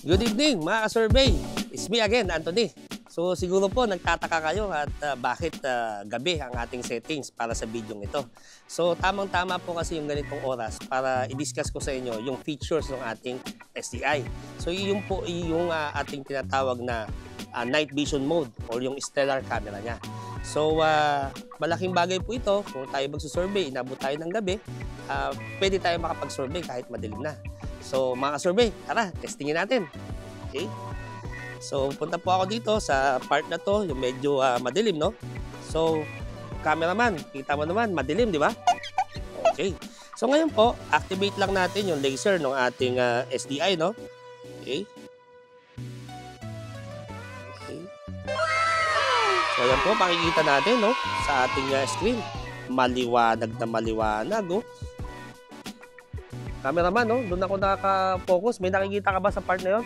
Good evening mga ka-survey. It's me again, Anthony. So siguro po nagtataka kayo at bakit gabi ang ating settings para sa video ito. So tamang-tama po kasi yung ganitong oras para i-discuss ko sa inyo yung features ng ating SDI. So yun po yung ating tinatawag na night vision mode or yung stellar camera niya. So malaking bagay po ito kung tayo magsusurvey, inabot tayo ng gabi, pwede tayo makapag-survey kahit madilim na. So mga ka-survey, tara, testingin natin. Okay? So punta po ako dito sa part na to, yung medyo madilim, no? So cameraman, kita mo naman, madilim, di ba? Okay. So ngayon po, activate lang natin yung laser ng ating SDI, no? Okay. Okay. So ayan po, makikita natin, no? Sa ating screen. Maliwanag na maliwanag, oh. Cameraman, no? Doon ako nakaka-focus. May nakikita ka ba sa part na yun?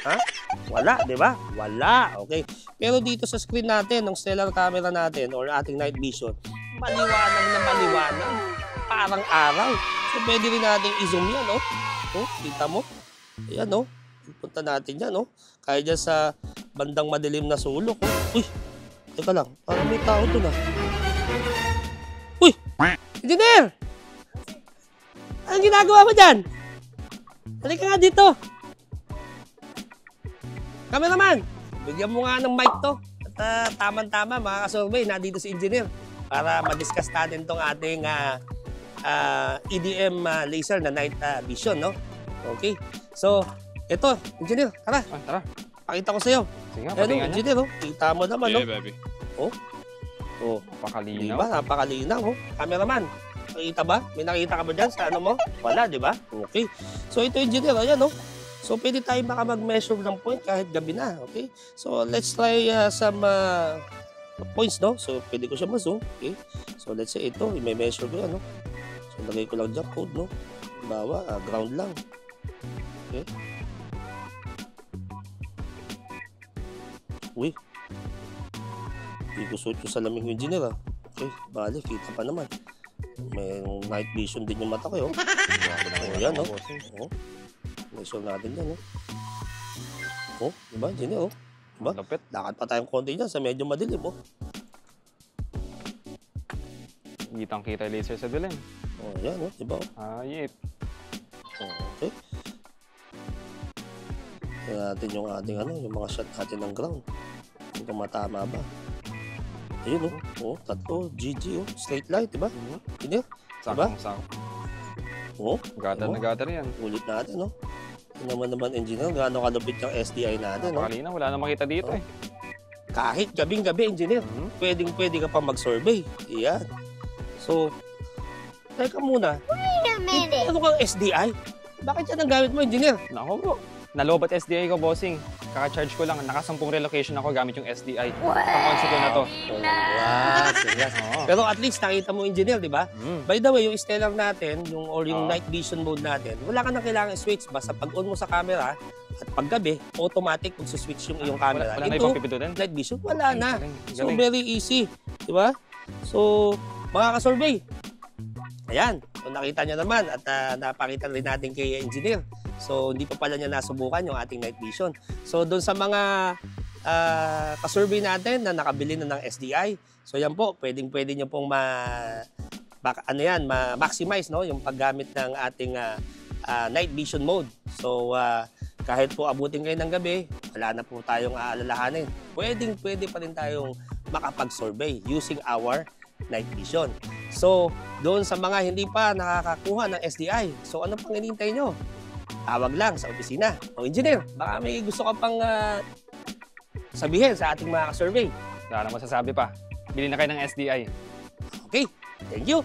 Ha? Wala, di ba? Wala. Okay. Pero dito sa screen natin, ng stellar camera natin or ating night vision, maliwanag na maliwanag. Parang araw. So, pwede rin natin i-zoom yan, no? Oh, kita mo? Ayan, no? Punta natin yan, no? Kaya dyan sa bandang madilim na sulok, oh. Uy! Teka lang. Parang may tao doon, ah. Uy! Engineer! Anong ginagawa mo dyan? Halika nga dito. Cameraman, bigyan mo nga ng mic to. At tama-tama mga ka-survey, nandito si Engineer para ma-discuss natin itong ating EDM laser na night vision, no? Okay. So, ito, Engineer, tara. Tara. Pakita ko sa'yo. Sige nga, patingnan Engineer, oh. Kita mo naman, yeah, no? Baby. Oh. Oh. Napakalinaw. Diba? Napakalinaw, oh. Cameraman, nakita ba? May nakita ka ba dyan sa ano mo? Wala, di ba? Okay. So, ito, Engineer, ayan, no? So, pwede tayo baka mag-measure ng point kahit gabi na, okay? So, let's try some points, no? So, pwede ko siya ma-zoom, okay? So, let's say ito, i-measure ko yan, no? So, lagay ko lang dyan code, no? Bawa, ground lang. Okay? Uy! Hindi ko suot yung salamin ng Engineer, ah. Okay, bali, kita pa naman. May night vision din yung mata ko, oh. Ayan, no? Oh. Measure natin yan, oh. Oh, diba, Engineer, oh. Diba? Lapit. Lakad pa tayong konti dyan sa medyo madilim, oh. Kitang-kita yung laser sa dilim. Oh, yan, oh. Diba, oh. Yep. Oh, okay. Tignan natin yung ating, yung mga shot natin ng ground. Kung tumatama ba. Ayun, oh. Oh, tatlo. GG, oh. Straight light, diba? Engineer, diba? Sakong-sakong. Oh. Gata na gata rin yan. Ulit natin, no? Tingnan naman, Engineer, gaano kalupit yung SDI natin, no? Napakalinaw, wala na makita dito, eh. Kahit gabing-gabi, Engineer, pwedeng-pwede ka pa mag-survey. Iyan. So, teka muna. Wait a minute. Ano kang SDI? Bakit yan ang gamit mo, Engineer? Nako bro. Nalobat SDI ko, bossing. Kaka-charge ko lang. Nakasampung relocation ako gamit yung SDI. Pang-concept ko na to. Wow, serious. Pero at least nakita mo, Engineer, di ba? By the way, yung stellar natin, yung night vision mode natin, wala ka na kailangan switch. Basta pag-on mo sa camera at paggabi, automatic magsuswitch yung iyong camera. Wala na ibang pipindutin? Night vision, wala na. Galing. So, very easy. Di ba? So, mga ka-survey, ayan. So, nakita niya naman at napakita rin natin kay Engineer. So, hindi pa pala niya nasubukan yung ating night vision. So, doon sa mga ka-survey natin na nakabili na ng SDI, so yan po, pwedeng-pwede niyo pong ma-maximize, no? Yung paggamit ng ating night vision mode. So, kahit po abutin kayo ng gabi, wala na po tayong aalalahanin. Pwedeng-pwede pa rin tayong makapag-survey using our night vision. So, doon sa mga hindi pa nakakakuha ng SDI, so ano pang hinihintay nyo? Tawag lang sa opisina. O Engineer, baka may gusto ka pang sabihin sa ating mga ka-survey. Wala na masasabi pa. Bili na kayo ng SDI. Okay, thank you.